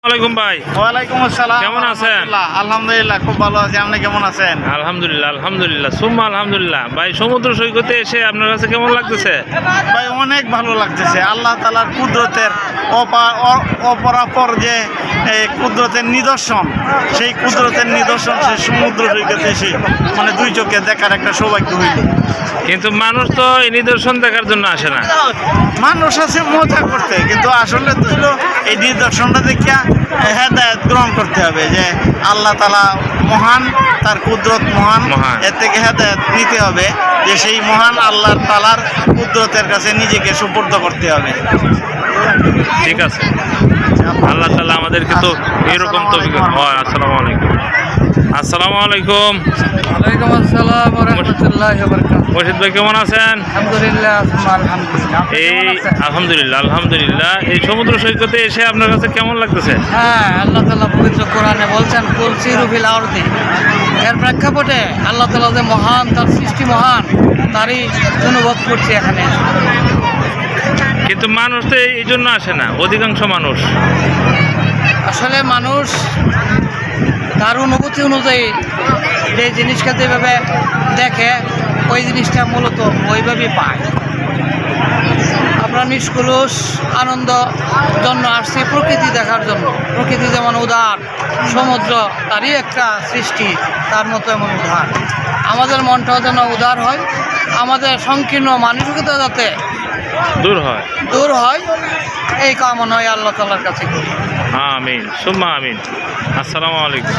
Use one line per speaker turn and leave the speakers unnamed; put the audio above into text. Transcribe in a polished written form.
ওয়ালাইকুম ভাই।
ওয়ালাইকুম আসসালাম।
কেমন আছেন?
আলহামদুলিল্লাহ, খুব ভালো আছি। আপনি কেমন আছেন?
আলহামদুলিল্লাহ আলহামদুলিল্লাহ সুম্মা আলহামদুলিল্লাহ। ভাই, সমুদ্র সৈকতে এসে আপনার কাছে কেমন লাগতেছে?
ভাই, অনেক ভালো লাগতেছে। আল্লাহ তাআলার কুদরতের অপরাপর যে কুদরতের নিদর্শন, সেই কুদরতের নিদর্শন সেই সমুদ্র সৈকতে এসে মানে দুই চোখে দেখার একটা সৌভাগ্য হইল।
কিন্তু মানুষ তো এই নিদর্শন দেখার জন্য আসে না।
মানুষ আছে মজা করতে, কিন্তু আসলে তো হলো এই নিদর্শনটা দেখিয়া হেদায়েত গ্রহণ করতে হবে যে আল্লাহ তাআলা মহান, তার কুদরত মহান। এর থেকে হেদায়েত নিতে হবে যে সেই মহান আল্লাহ তাআলার কুদরতের কাছে নিজেকে সুপর্দ করতে হবে।
ঠিক আছে, আল্লাহ তাআলা আমাদেরকে তো এরকম তো। আসসালামু আলাইকুম। আসসালামু আলাইকুম।
ওয়ালাইকুম আসসালাম ওয়া রাহমাতুল্লাহি ওয়া বারাকাতুহু।
মুর্শিদ ভাই, কেমন আছেন?
আলহামদুলিল্লাহ, আলহামদুলিল্লাহ।
আলহামদুলিল্লাহ। এই সমুদ্র সৈকতে এসে আপনার কাছে কেমন লাগতেছে?
হ্যাঁ, আল্লাহ তাআলা পবিত্র কোরআনে বলছেন কুল সিরু ফিল আরদি। এর প্রেক্ষাপটে আল্লাহ তাআলা যে মহান, তার সৃষ্টি মহান, তারই অনুভব করছি এখানে।
কিন্তু মানুষ তো এই জন্য আসে না, অধিকাংশ মানুষ।
আসলে মানুষ তার অনুভূতি অনুযায়ী যে জিনিসটা যেভাবে দেখে, ওই জিনিসটা মূলত ওইভাবেই পায়। আমরা নিষ্কলুষ আনন্দ জন্য আসছি প্রকৃতি দেখার জন্য। প্রকৃতি যেমন উদার, সমুদ্র তারই একটা সৃষ্টি, তার মতো এমন উদার। আমাদের মনটাও যেন উদার হয়, আমাদের সংকীর্ণ মানসিকতা যাতে দূর হয়, এই কামনা আল্লাহ তাআলার কাছে করি।
আমিন সুম্মা আমিন। আসসালামু আলাইকুম।